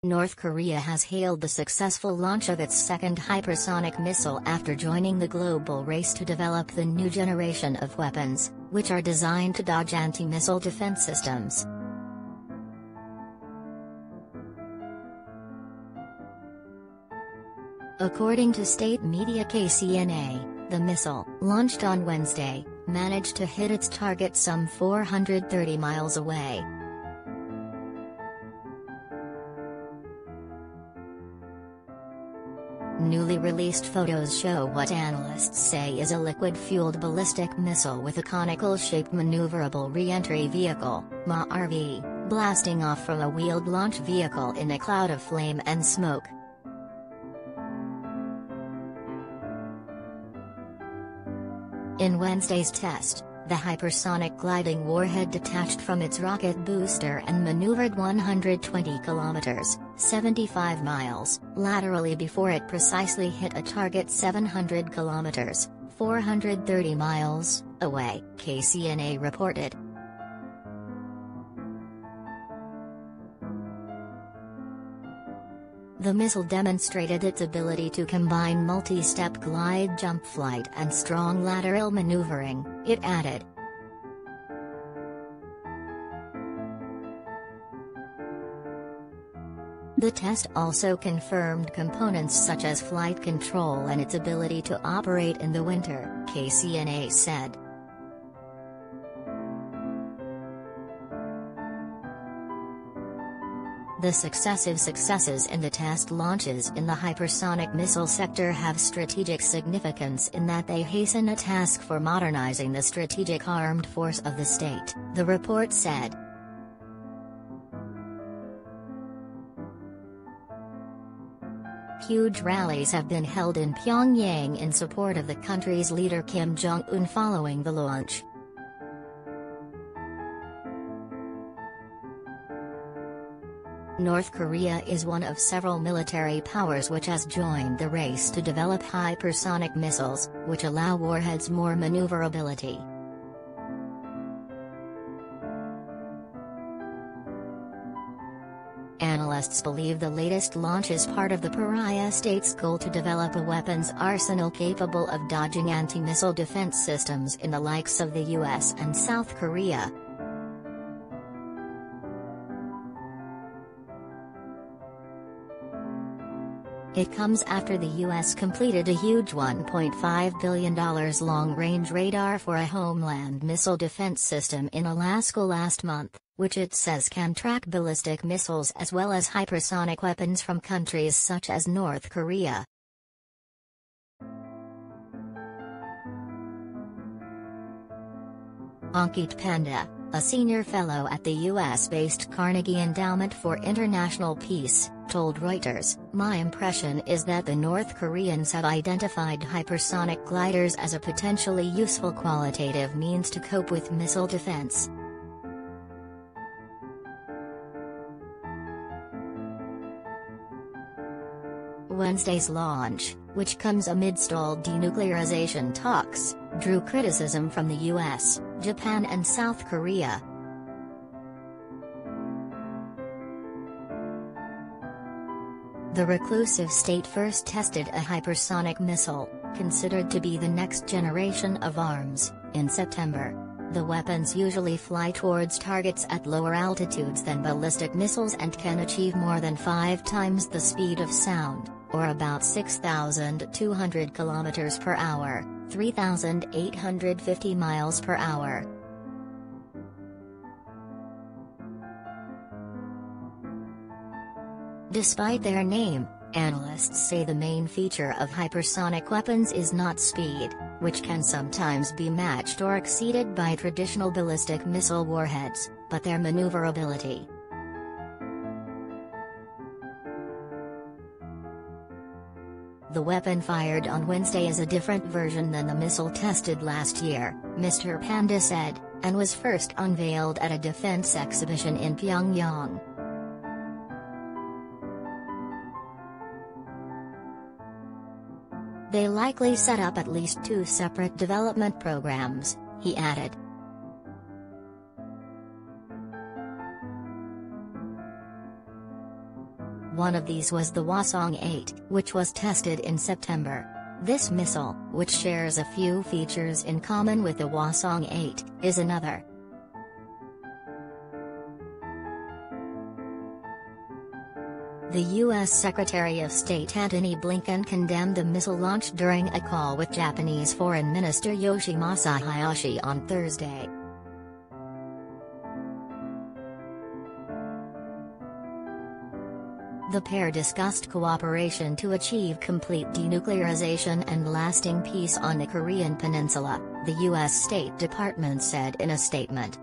North Korea has hailed the successful launch of its second hypersonic missile after joining the global race to develop the new generation of weapons, which are designed to dodge anti-missile defense systems. According to state media KCNA, the missile, launched on Wednesday, managed to hit its target some 430 miles away. Newly released photos show what analysts say is a liquid-fueled ballistic missile with a conical-shaped Manoeuvrable Reentry Vehicle, MaRV, blasting off from a wheeled launch vehicle in a cloud of flame and smoke. In Wednesday's test, the hypersonic gliding warhead detached from its rocket booster and maneuvered 120 kilometers, 75 miles, laterally before it precisely hit a target 700 kilometers, 430 miles, away, KCNA reported. The missile demonstrated its ability to combine multi-step glide jump flight and strong lateral maneuvering, it added. The test also confirmed components such as flight control and its ability to operate in the winter, KCNA said. The successive successes in the test launches in the hypersonic missile sector have strategic significance in that they hasten a task for modernizing the strategic armed force of the state, the report said. Huge rallies have been held in Pyongyang in support of the country's leader Kim Jong-un following the launch. North Korea is one of several military powers which has joined the race to develop hypersonic missiles, which allow warheads more maneuverability. Analysts believe the latest launch is part of the pariah state's goal to develop a weapons arsenal capable of dodging anti-missile defense systems in the likes of the US and South Korea. It comes after the U.S. completed a huge $1.5 billion long-range radar for a homeland missile defense system in Alaska last month, which it says can track ballistic missiles as well as hypersonic weapons from countries such as North Korea. Ankit Panda, a senior fellow at the U.S.-based Carnegie Endowment for International Peace, told Reuters, "My impression is that the North Koreans have identified hypersonic gliders as a potentially useful qualitative means to cope with missile defense." Wednesday's launch, which comes amid stalled denuclearization talks, drew criticism from the US, Japan and South Korea. The reclusive state first tested a hypersonic missile, considered to be the next generation of arms, in September. The weapons usually fly towards targets at lower altitudes than ballistic missiles and can achieve more than 5 times the speed of sound, or about 6,200 kilometers per hour, 3,850 miles per hour. Despite their name, analysts say the main feature of hypersonic weapons is not speed, which can sometimes be matched or exceeded by traditional ballistic missile warheads, but their maneuverability. The weapon fired on Wednesday is a different version than the missile tested last year, Mr. Panda said, and was first unveiled at a defense exhibition in Pyongyang. They likely set up at least 2 separate development programs, he added. One of these was the Hwasong-8, which was tested in September. This missile, which shares a few features in common with the Hwasong-8, is another. The U.S. Secretary of State Antony Blinken condemned the missile launch during a call with Japanese Foreign Minister Yoshimasa Hayashi on Thursday. The pair discussed cooperation to achieve complete denuclearization and lasting peace on the Korean peninsula, the U.S. State Department said in a statement.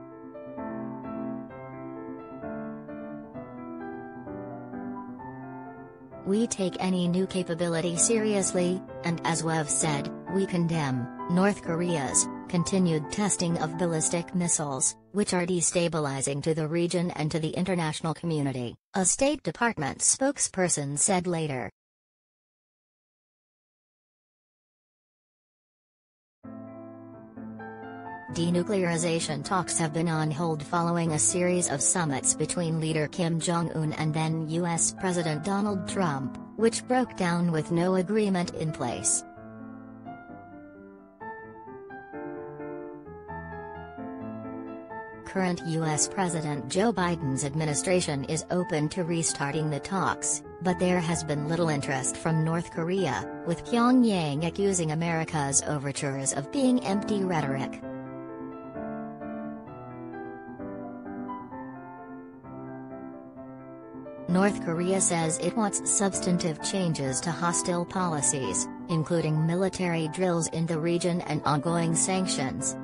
We take any new capability seriously, and as we've said, we condemn North Korea's continued testing of ballistic missiles, which are destabilizing to the region and to the international community, a State Department spokesperson said later. Denuclearization talks have been on hold following a series of summits between leader Kim Jong-un and then U.S. President Donald Trump, which broke down with no agreement in place. Current U.S. President Joe Biden's administration is open to restarting the talks, but there has been little interest from North Korea, with Pyongyang accusing America's overtures of being empty rhetoric. North Korea says it wants substantive changes to hostile policies, including military drills in the region and ongoing sanctions.